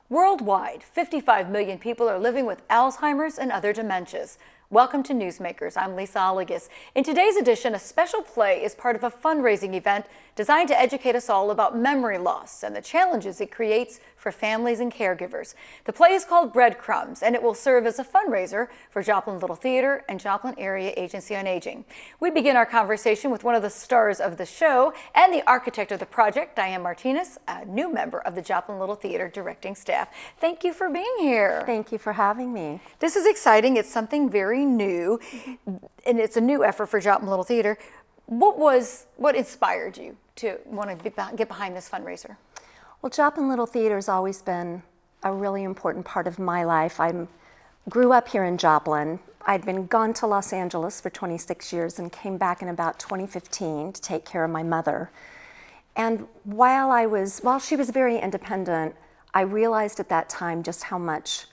Worldwide, 55 million people are living with Alzheimer's and other dementias. Welcome to Newsmakers. I'm Lisa Oligas. In today's edition, a special play is part of a fundraising event designed to educate us all about memory loss and the challenges it creates for families and caregivers. The play is called Breadcrumbs, and it will serve as a fundraiser for Joplin Little Theater and Joplin Area Agency on Aging. We begin our conversation with one of the stars of the show and the architect of the project, Diane Martinez, a new member of the Joplin Little Theater directing staff. Thank you for being here. Thank you for having me. This is exciting. It's something very new, and it's a new effort for Joplin Little Theater. What inspired you to want to get behind this fundraiser? Well, Joplin Little Theater has always been a really important part of my life. I grew up here in Joplin. I'd been gone to Los Angeles for 26 years and came back in about 2015 to take care of my mother. And while she was very independent, I realized at that time just how much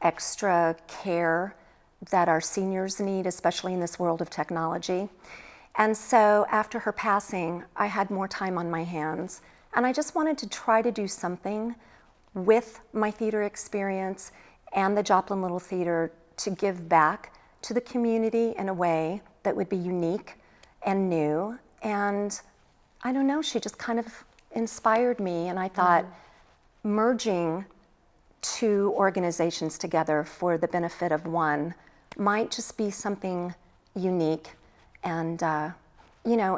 extra care that our seniors need, especially in this world of technology. And so after her passing, I had more time on my hands, and I just wanted to try to do something with my theater experience and the Joplin Little Theater to give back to the community in a way that would be unique and new. And I don't know, she just kind of inspired me, and I thought merging two organizations together for the benefit of one might just be something unique and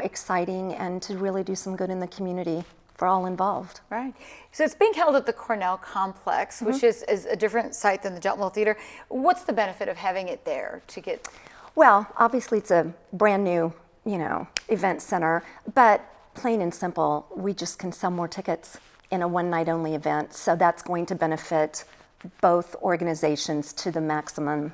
exciting, and to really do some good in the community for all involved. Right. So it's being held at the Cornell Complex, which is a different site than the Joplin Little Theater. What's the benefit of having it there to get? Well, obviously it's a brand new, event center, but plain and simple, we just can sell more tickets in a one-night only event. So that's going to benefit both organizations to the maximum,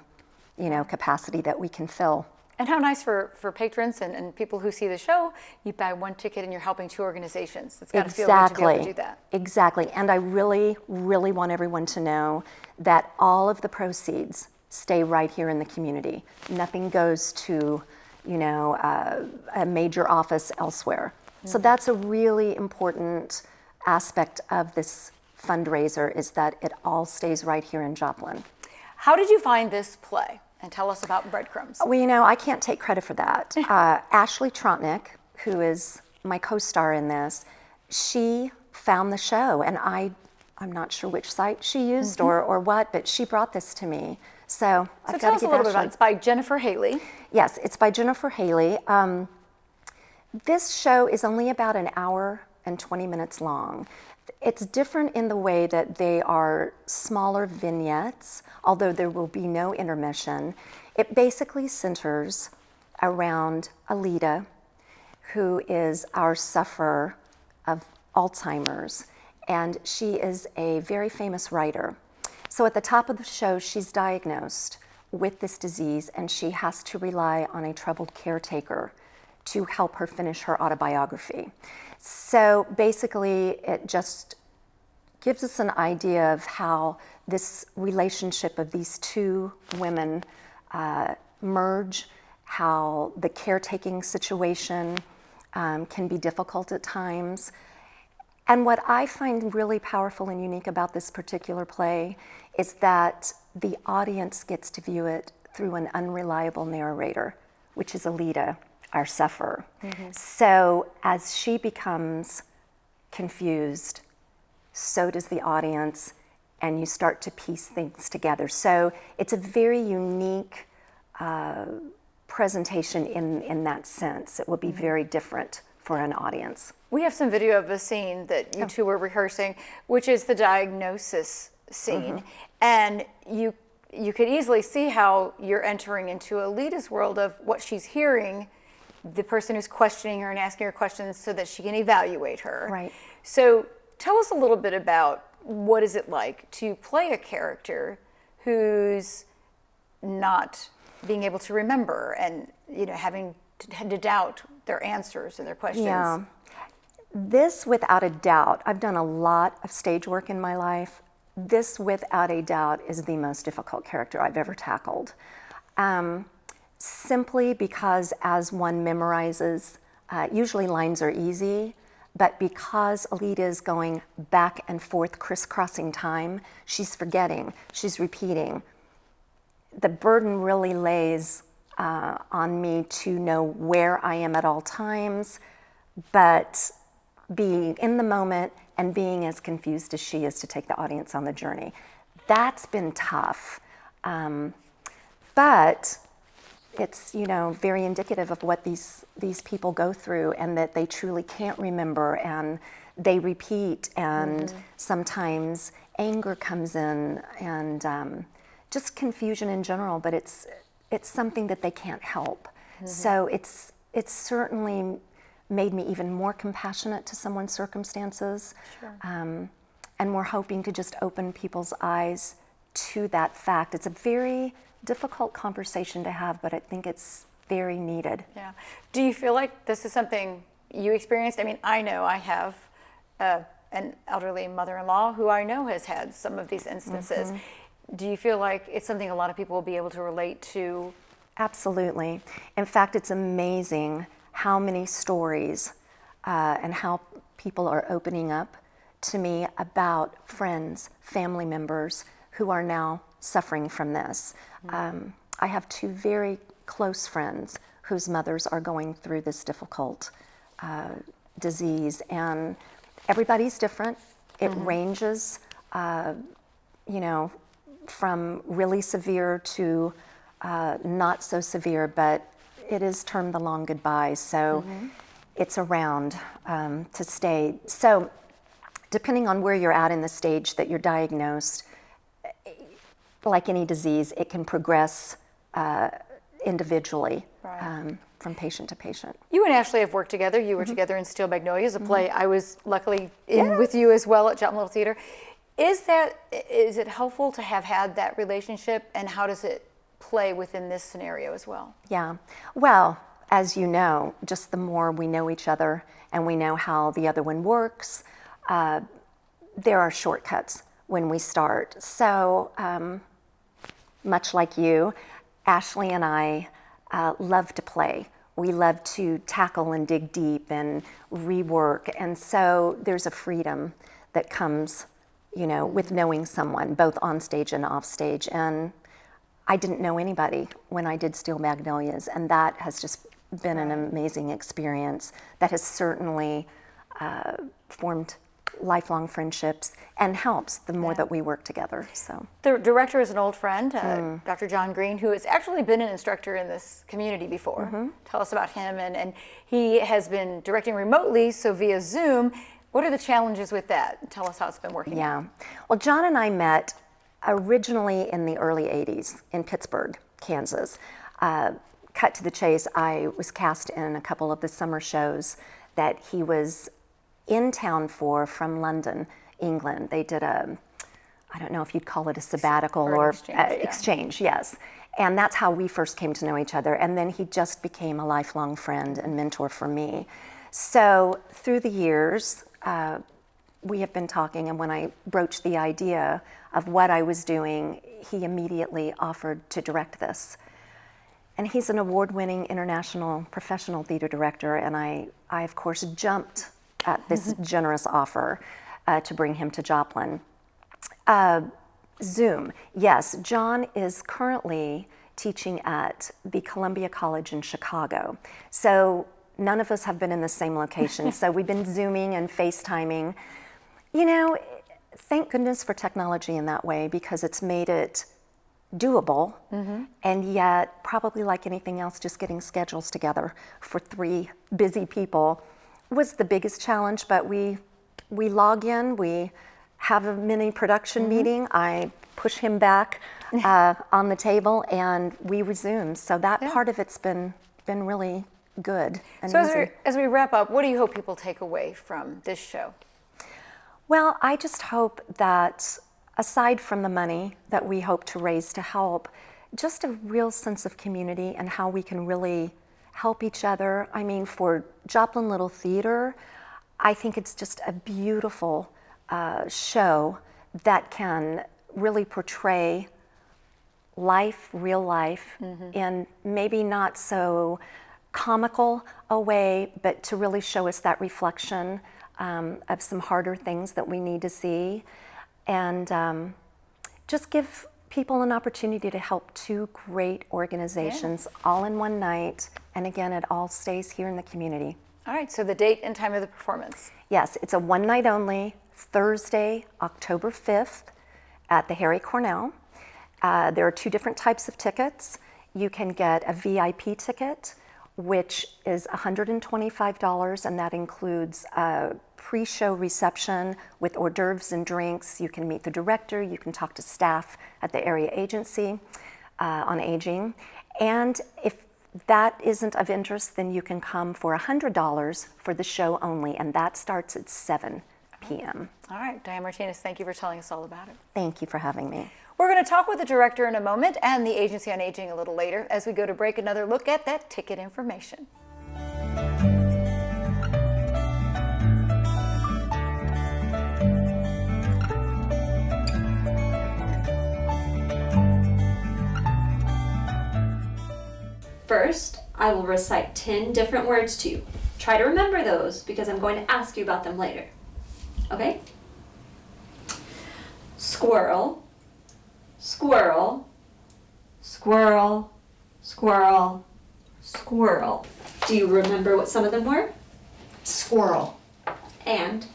capacity that we can fill. And how nice for patrons and people who see the show, you buy one ticket and you're helping two organizations. It's got to feel good to be able to do that. Exactly. And I really, really want everyone to know that all of the proceeds stay right here in the community. Nothing goes to, a major office elsewhere. So that's a really important aspect of this fundraiser, is that it all stays right here in Joplin. How did you find this play? And tell us about Breadcrumbs. Well, I can't take credit for that. Ashley Trotnick, who is my co-star in this, she found the show, and I'm not sure which site she used or what, but she brought this to me. So I've tell got us to a give little bit Ashley. about it. It's by Jennifer Haley. Yes, it's by Jennifer Haley. This show is only about an hour and 20 minutes long. It's different in the way that they are smaller vignettes, although there will be no intermission. It basically centers around Alita, who is our sufferer of Alzheimer's, and she is a very famous writer. So at the top of the show, she's diagnosed with this disease, and she has to rely on a troubled caretaker to help her finish her autobiography. So basically, it just gives us an idea of how this relationship of these two women merge, how the caretaking situation can be difficult at times. And what I find really powerful and unique about this particular play is that the audience gets to view it through an unreliable narrator, which is Alita, our sufferer. So as she becomes confused, so does the audience, and you start to piece things together. So it's a very unique presentation in that sense. It will be very different for an audience. We have some video of a scene that you two were rehearsing, which is the diagnosis scene. And you could easily see how you're entering into Alita's world of what she's hearing, the person who's questioning her and asking her questions so that she can evaluate her. Right. So tell us a little bit about what is it like to play a character who's not being able to remember and having to doubt their answers and their questions. Yeah. This, without a doubt, I've done a lot of stage work in my life. This, without a doubt, is the most difficult character I've ever tackled. Simply because as one memorizes, usually lines are easy, But because Alita is going back and forth, crisscrossing time, she's forgetting, she's repeating. The burden really lays on me to know where I am at all times, but being in the moment and being as confused as she is to take the audience on the journey. That's been tough. But it's, very indicative of what these people go through, and that they truly can't remember, and they repeat, and sometimes anger comes in, and just confusion in general, but it's something that they can't help. So it's certainly made me even more compassionate to someone's circumstances. Sure. And we're hoping to just open people's eyes to that fact. It's a very difficult conversation to have, but I think it's very needed. Yeah. Do you feel like this is something you experienced? I mean, I know I have an elderly mother-in-law who I know has had some of these instances. Do you feel like it's something a lot of people will be able to relate to? Absolutely. In fact, it's amazing how many stories and how people are opening up to me about friends, family members who are now suffering from this. I have two very close friends whose mothers are going through this difficult disease, and everybody's different. It ranges, from really severe to not so severe, but it is termed the long goodbye, so it's around to stay. So depending on where you're at in the stage that you're diagnosed, like any disease, it can progress individually. Right. From patient to patient. You and Ashley have worked together. You were together in Steel Magnolias, a play I was luckily in with you as well at Joplin Little Theater. Is it helpful to have had that relationship, and how does it play within this scenario as well? Yeah. Well, as you know, just the more we know each other and we know how the other one works, there are shortcuts when we start. So much like you, Ashley and I love to play. We love to tackle and dig deep and rework. And so there's a freedom that comes, with knowing someone, both on stage and off stage. And I didn't know anybody when I did Steel Magnolias, and that has just been an amazing experience that has certainly formed lifelong friendships and helps the more that we work together. So the director is an old friend, Dr. John Green, who has actually been an instructor in this community before. Tell us about him, and he has been directing remotely, so via Zoom. What are the challenges with that? Tell us how it's been working. Yeah, well, John and I met originally in the early 80s in Pittsburgh, Kansas. Cut to the chase, I was cast in a couple of the summer shows that he was in town from London, England. They did I don't know if you'd call it a sabbatical or exchange, yes. And that's how we first came to know each other. And then he just became a lifelong friend and mentor for me. So through the years, we have been talking, and when I broached the idea of what I was doing, he immediately offered to direct this. And he's an award-winning international professional theater director, and I of course jumped at this generous offer to bring him to Joplin. Zoom, yes, John is currently teaching at the Columbia College in Chicago. So none of us have been in the same location, so we've been Zooming and FaceTiming. Thank goodness for technology in that way, because it's made it doable, and yet probably like anything else, just getting schedules together for three busy people was the biggest challenge. But we log in, we have a mini production meeting, I push him back on the table, and we resume. So that part of it's been really good and so easy. As we wrap up, what do you hope people take away from this show? Well, I just hope that aside from the money that we hope to raise to help, just a real sense of community and how we can really help each other. I mean, for Joplin Little Theater, I think it's just a beautiful show that can really portray life, real life, in maybe not so comical a way, but to really show us that reflection of some harder things that we need to see, and just give people an opportunity to help two great organizations all in one night. And again, it all stays here in the community. All right, so the date and time of the performance. Yes, it's a one night only, Thursday, October 5th at the Harry Cornell. There are two different types of tickets. You can get a VIP ticket, which is $125, and that includes a pre-show reception with hors d'oeuvres and drinks. You can meet the director, you can talk to staff at the area agency on aging. And if that isn't of interest, then you can come for $100 for the show only, and that starts at 7 p.m. All right, Diane Martinez, thank you for telling us all about it. Thank you for having me. We're going to talk with the director in a moment and the Agency on Aging a little later as we go to break. Another look at that ticket information. First, I will recite 10 different words to you. Try to remember those because I'm going to ask you about them later. Okay? Squirrel, squirrel, squirrel, squirrel, squirrel. Do you remember what some of them were? Squirrel. And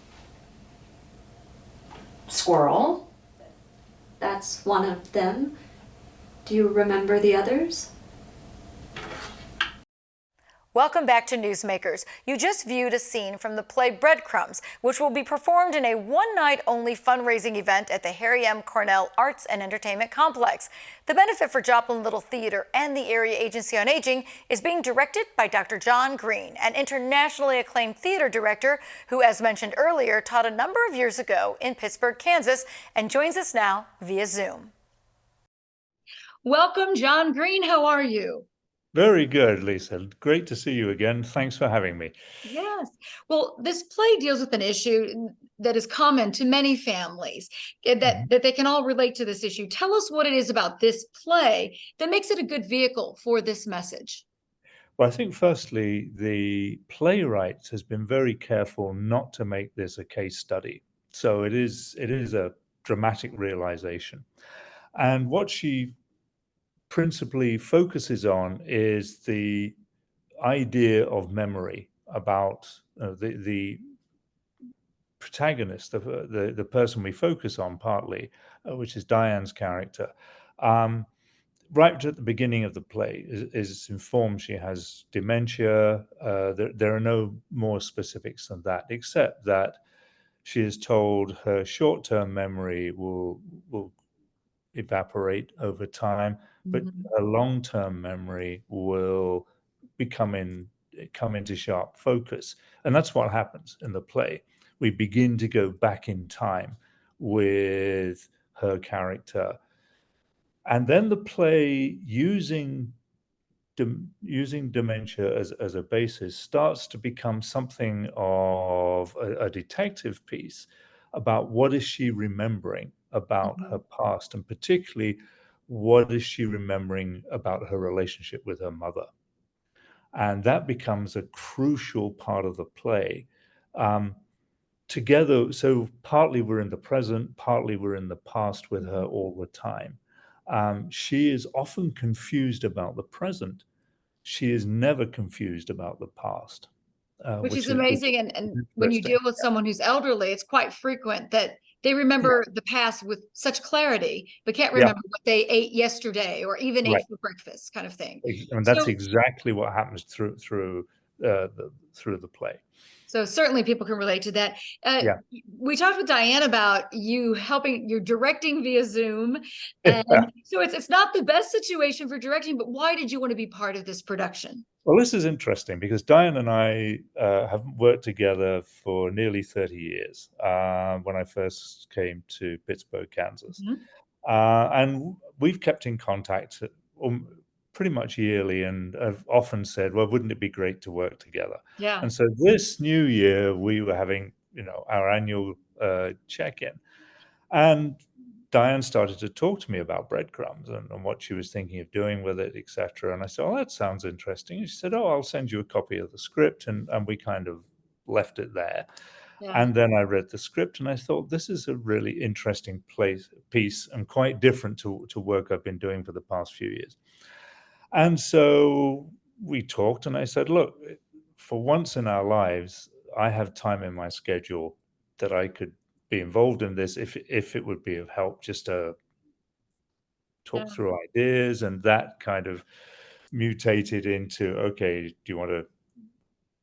Squirrel. that's one of them. Do you remember the others? Welcome back to Newsmakers. You just viewed a scene from the play Breadcrumbs, which will be performed in a one-night-only fundraising event at the Harry M. Cornell Arts and Entertainment Complex. The benefit for Joplin Little Theater and the Area Agency on Aging is being directed by Dr. John Green, an internationally acclaimed theater director who, as mentioned earlier, taught a number of years ago in Pittsburgh, Kansas, and joins us now via Zoom. Welcome, John Green. How are you? Very good, Lisa. Great to see you again. Thanks for having me. Yes. Well, this play deals with an issue that is common to many families, that they can all relate to this issue. Tell us what it is about this play that makes it a good vehicle for this message. Well, I think firstly, the playwright has been very careful not to make this a case study. So it is a dramatic realization. And what she principally focuses on is the idea of memory about the protagonist, the person we focus on partly, which is Diane's character. Right at the beginning of the play is informed she has dementia. There are no more specifics than that, except that she is told her short-term memory will evaporate over time, but a long-term memory will come into sharp focus. And that's what happens in the play. We begin to go back in time with her character. And then the play, using dementia as a basis, starts to become something of a detective piece about what is she remembering about her past, and particularly what is she remembering about her relationship with her mother. And that becomes a crucial part of the play. Together, so partly we're in the present, partly we're in the past with her all the time. She is often confused about the present. She is never confused about the past. Which is amazing. And when you interesting. deal with someone who's elderly, it's quite frequent that they remember the past with such clarity, but can't Yeah, remember what they ate yesterday or even right. ate for breakfast, kind of thing. And that's exactly what happens through the play. So certainly people can relate to that. Yeah. We talked with Diane about you're directing via Zoom. And so it's not the best situation for directing, but why did you want to be part of this production? Well, this is interesting because Diane and I have worked together for nearly 30 years when I first came to Pittsburgh, Kansas. And we've kept in contact pretty much yearly, and I've often said, well, wouldn't it be great to work together? Yeah. And so this new year, we were having, our annual check-in. And Diane started to talk to me about Breadcrumbs and what she was thinking of doing with it, etc. And I said, oh, that sounds interesting. And she said, oh, I'll send you a copy of the script. And we kind of left it there. And then I read the script and I thought, this is a really interesting piece and quite different to work I've been doing for the past few years. And so we talked and I said, look, for once in our lives, I have time in my schedule that I could be involved in this if it would be of help just to talk through ideas. And that kind of mutated into, okay, do you want to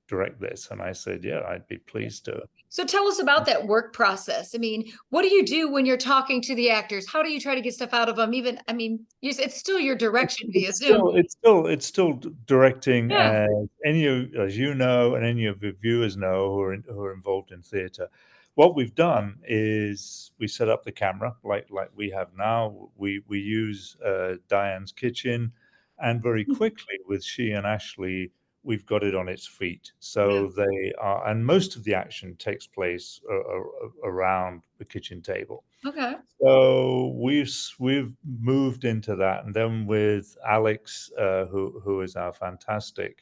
direct this? And I said, yeah, I'd be pleased to. So tell us about that work process. I mean, what do you do when you're talking to the actors? How do you try to get stuff out of them? Even, I mean, it's still your direction via Zoom. It's still directing, Yeah. as you know, and any of the viewers know who are involved in theatre. What we've done is we set up the camera like we have now. We use Diane's kitchen, and very quickly with she and Ashley, we've got it on its feet. So they are, and most of the action takes place around the kitchen table. Okay. So we've moved into that, and then with Alex, who is our fantastic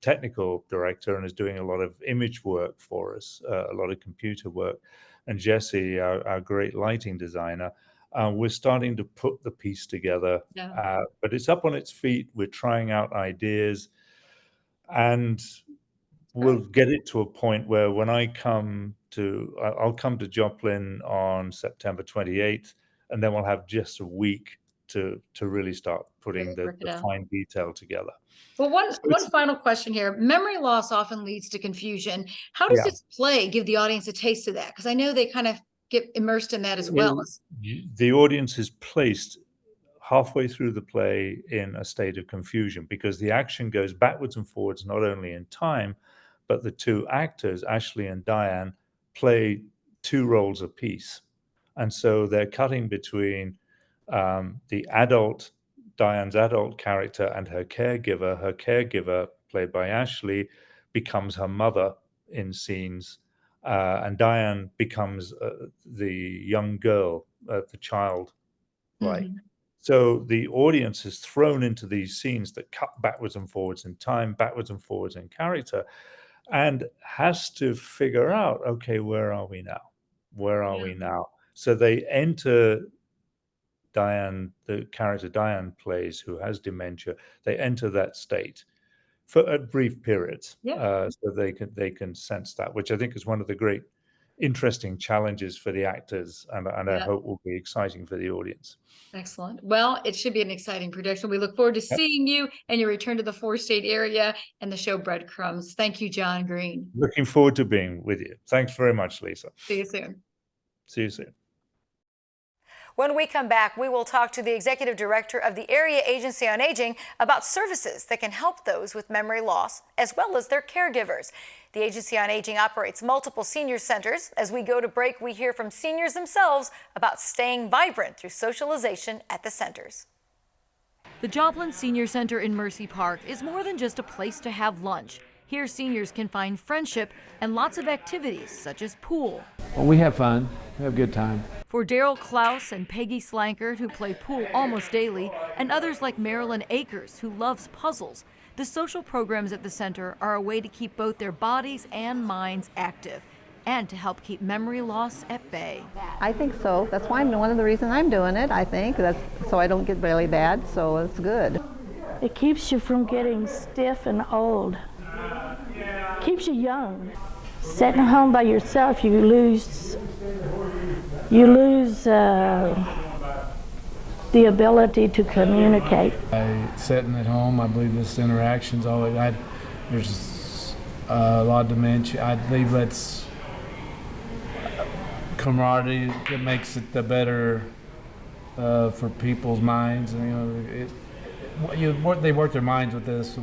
technical director and is doing a lot of image work for us, a lot of computer work, and Jesse, our great lighting designer. We're starting to put the piece together, but it's up on its feet. We're trying out ideas, and we'll get it to a point where when I'll come to Joplin on September 28th, and then we'll have just a week to really start putting the fine detail together. Well, one final question here. Memory loss often leads to confusion. How does this play give the audience a taste of that? Because I know they kind of get immersed in that as well. The audience is placed halfway through the play in a state of confusion because the action goes backwards and forwards, not only in time, but the two actors, Ashley and Diane, play two roles apiece. And so they're cutting between Diane's adult character and her caregiver. Her caregiver, played by Ashley, becomes her mother in scenes, and Diane becomes the young girl, the child, right? So the audience is thrown into these scenes that cut backwards and forwards in time, backwards and forwards in character, and has to figure out, okay, where are we now? Where are we now? So they enter Diane, the character Diane plays, who has dementia, they enter that state for a brief periods, so they can sense that, which I think is one of the great interesting challenges for the actors, and I hope will be exciting for the audience. Excellent. Well, it should be an exciting production. We look forward to seeing you and your return to the 4-state area and the show Breadcrumbs. Thank you, John Green. Looking forward to being with you. Thanks very much, Lisa. See you soon. See you soon. When we come back, we will talk to the executive director of the Area Agency on Aging about services that can help those with memory loss, as well as their caregivers. The Agency on Aging operates multiple senior centers. As we go to break, we hear from seniors themselves about staying vibrant through socialization at the centers. The Joplin Senior Center in Mercy Park is more than just a place to have lunch. Here, seniors can find friendship and lots of activities, such as pool. Well, we have fun. We have a good time. For Daryl Klaus and Peggy Slankert, who play pool almost daily, and others like Marilyn Akers, who loves puzzles, the social programs at the center are a way to keep both their bodies and minds active and to help keep memory loss at bay. I think so. That's why one of the reasons I'm doing it, I think. That's so I don't get really bad, so it's good. It keeps you from getting stiff and old. Keeps you young. Sitting home by yourself, you lose the ability to communicate. Sitting at home, I believe this interaction's always, there's a lot of dementia. I believe that's camaraderie that makes it the better for people's minds. And, they work their minds with this,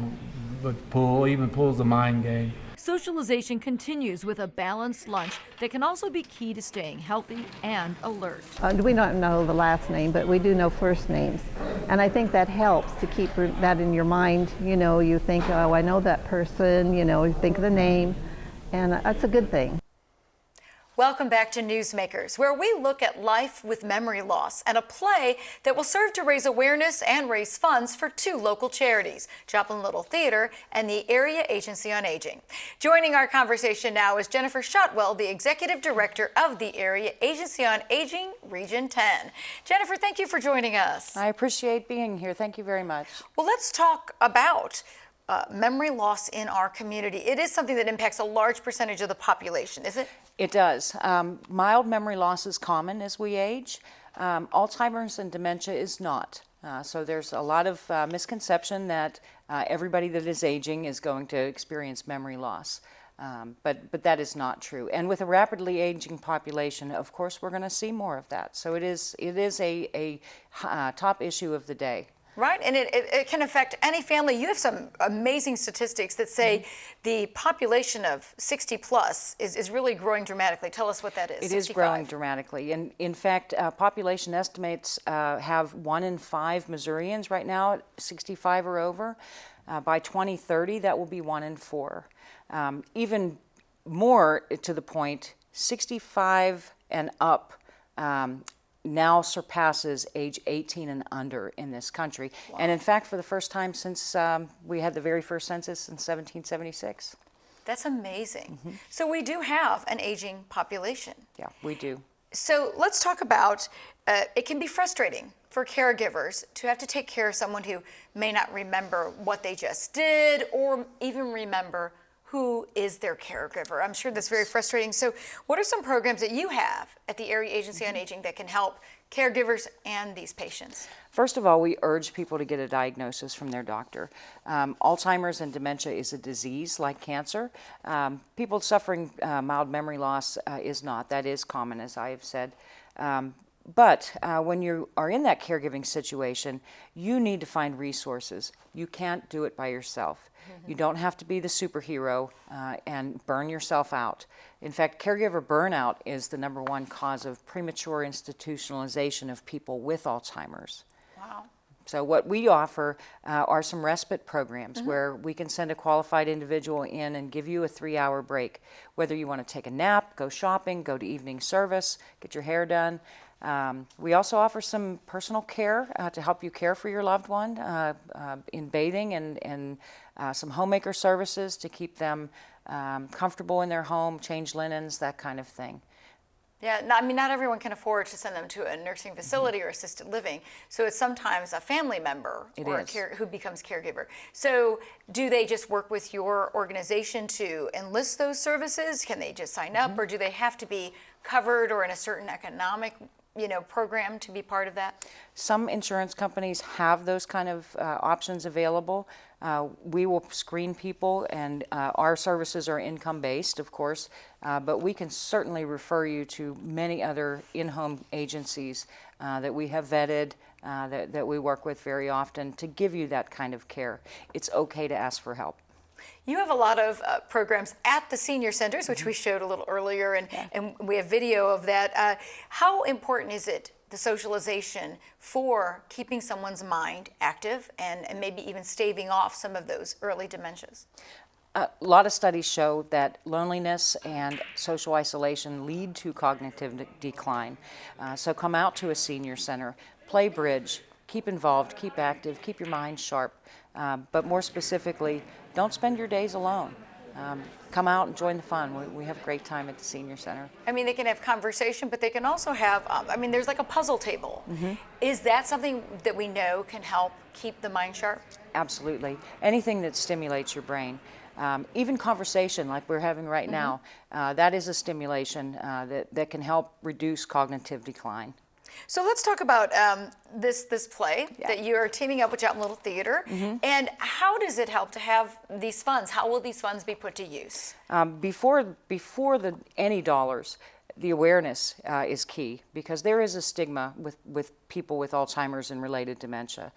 with pool. Even pool's a mind game. Socialization continues with a balanced lunch that can also be key to staying healthy and alert. We don't know the last name, but we do know first names. And I think that helps to keep that in your mind. You know, you think, oh, I know that person, you know, you think of the name, and that's a good thing. Welcome back to Newsmakers, where we look at life with memory loss and a play that will serve to raise awareness and raise funds for two local charities, Joplin Little Theater and the Area Agency on Aging. Joining our conversation now is Jennifer Shotwell, the Executive Director of the Area Agency on Aging, Region 10. Jennifer, thank you for joining us. I appreciate being here. Thank you very much. Well, let's talk about memory loss in our community. It is something that impacts a large percentage of the population, is it? It does. Mild memory loss is common as we age. Alzheimer's and dementia is not. So there's a lot of misconception that everybody that is aging is going to experience memory loss. But that is not true. And with a rapidly aging population, of course, we're going to see more of that. So it is a top issue of the day. Right, and it can affect any family. You have some amazing statistics that say the population of 60 plus is really growing dramatically. Tell us what that is. It is growing dramatically. And in fact, population estimates have 1 in 5 Missourians right now at 65 or over. By 2030, that will be 1 in 4. Even more to the point, 65 and up now surpasses age 18 and under in this country. Wow. And in fact, for the first time since we had the very first census in 1776. That's amazing. Mm-hmm. So we do have an aging population. Yeah, we do. So let's talk about, it can be frustrating for caregivers to have to take care of someone who may not remember what they just did or even remember who is their caregiver. I'm sure that's very frustrating. So what are some programs that you have at the Area Agency on Aging that can help caregivers and these patients? First of all, we urge people to get a diagnosis from their doctor. Alzheimer's and dementia is a disease like cancer. People suffering mild memory loss is not. That is common, as I have said. But when you are in that caregiving situation, you need to find resources. You can't do it by yourself. Mm-hmm. You don't have to be the superhero and burn yourself out. In fact, caregiver burnout is the #1 cause of premature institutionalization of people with Alzheimer's. Wow. So what we offer are some respite programs where we can send a qualified individual in and give you a 3-hour break. Whether you want to take a nap, go shopping, go to evening service, get your hair done. We also offer some personal care to help you care for your loved one in bathing and some homemaker services to keep them comfortable in their home, change linens, that kind of thing. Yeah, not everyone can afford to send them to a nursing facility or assisted living, so it's sometimes a family member who becomes caregiver. So do they just work with your organization to enlist those services? Can they just sign up, or do they have to be covered or in a certain economic program to be part of that? Some insurance companies have those kind of options available. We will screen people, and our services are income-based, of course, but we can certainly refer you to many other in-home agencies that we have vetted, that we work with very often to give you that kind of care. It's okay to ask for help. You have a lot of programs at the senior centers, which we showed a little earlier, and we have video of that. How important is it, the socialization, for keeping someone's mind active and maybe even staving off some of those early dementias? A lot of studies show that loneliness and social isolation lead to cognitive decline. So come out to a senior center, play bridge, keep involved, keep active, keep your mind sharp, but more specifically, don't spend your days alone. Come out and join the fun. We have a great time at the senior center. I mean, they can have conversation, but they can also have, there's like a puzzle table. Mm-hmm. Is that something that we know can help keep the mind sharp? Absolutely. Anything that stimulates your brain. Even conversation like we're having right now, that is a stimulation that can help reduce cognitive decline. So let's talk about this play that you're teaming up with Joplin Little Theater, and how does it help to have these funds? How will these funds be put to use? Before any dollars, the awareness is key, because there is a stigma with people with Alzheimer's and related dementia.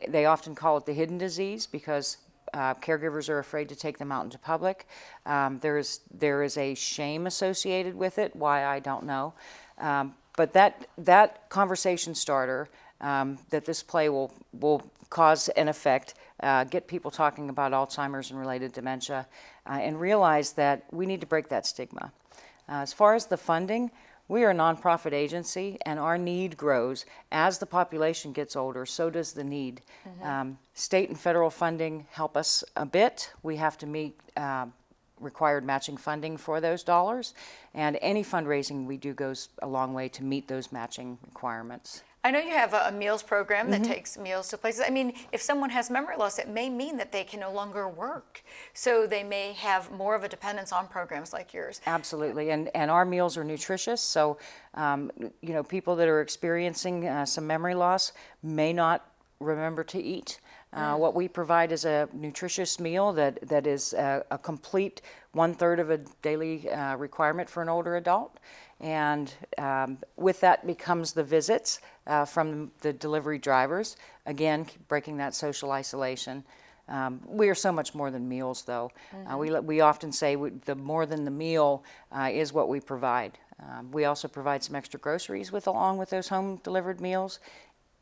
They often call it the hidden disease because caregivers are afraid to take them out into public. There is a shame associated with it, why I don't know. But that conversation starter that this play will cause an effect, get people talking about Alzheimer's and related dementia, and realize that we need to break that stigma. As far as the funding, we are a nonprofit agency, and our need grows. As the population gets older, so does the need. State and federal funding help us a bit. We have to meet required matching funding for those dollars, and any fundraising we do goes a long way to meet those matching requirements. I know you have a meals program that takes meals to places. I mean, if someone has memory loss, it may mean that they can no longer work. So they may have more of a dependence on programs like yours. Absolutely, and our meals are nutritious, so you know, people that are experiencing some memory loss may not remember to eat. What we provide is a nutritious meal that is a complete 1/3 of a daily requirement for an older adult. And with that becomes the visits from the delivery drivers, again, breaking that social isolation. We are so much more than meals, though. We often say the more than the meal is what we provide. We also provide some extra groceries along with those home delivered meals,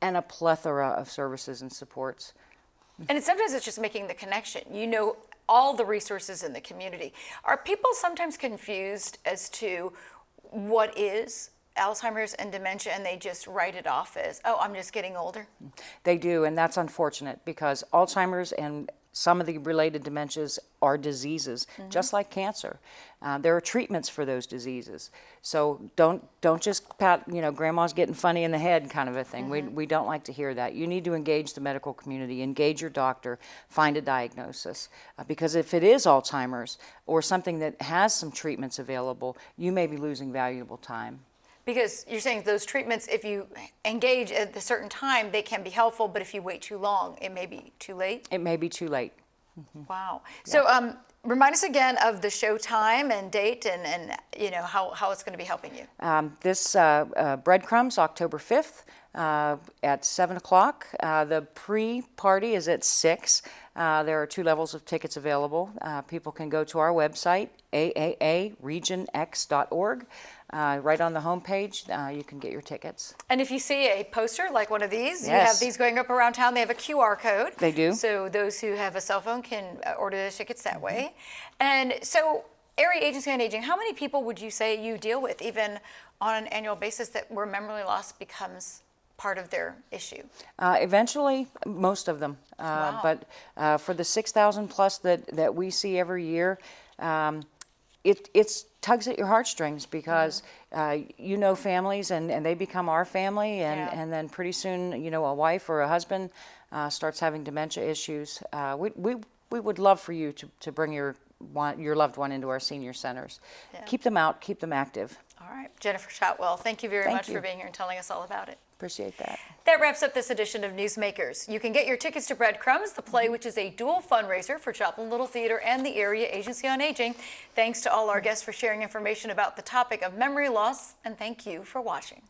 and a plethora of services and supports. And sometimes it's just making the connection. You know all the resources in the community. Are people sometimes confused as to what is Alzheimer's and dementia, and they just write it off as, oh, I'm just getting older? They do, and that's unfortunate, because Alzheimer's and some of the related dementias are diseases, just like cancer. There are treatments for those diseases. So don't just pat, you know, grandma's getting funny in the head kind of a thing. We don't like to hear that. You need to engage the medical community, engage your doctor, find a diagnosis. Because if it is Alzheimer's or something that has some treatments available, you may be losing valuable time. Because you're saying those treatments, if you engage at a certain time, they can be helpful, but if you wait too long, it may be too late? It may be too late. Wow. So remind us again of the show time and date, and you know how it's going to be helping you. This Breadcrumbs, October 5th at 7 o'clock. The pre-party is at 6. There are 2 levels of tickets available. People can go to our website, aaaregionx.org. Right on the homepage, you can get your tickets. And if you see a poster like one of these, you Yes. have these going up around town. They have a QR code. They do. So those who have a cell phone can order their tickets that way. And so, Area Agency on Aging, how many people would you say you deal with, even on an annual basis, where memory loss becomes part of their issue? Eventually, most of them. Wow. But for the 6,000 plus that we see every year, it tugs at your heartstrings, because you know families, and they become our family, and then pretty soon, you know, a wife or a husband starts having dementia issues. We would love for you to bring your loved one into our senior centers. Yeah. Keep them out, keep them active. All right. Jennifer Shotwell, thank you very Thank much you. for being here and telling us all about it. Appreciate that. That wraps up this edition of Newsmakers. You can get your tickets to Breadcrumbs, the play which is a dual fundraiser for Joplin Little Theater and the Area Agency on Aging. Thanks to all our guests for sharing information about the topic of memory loss, and thank you for watching.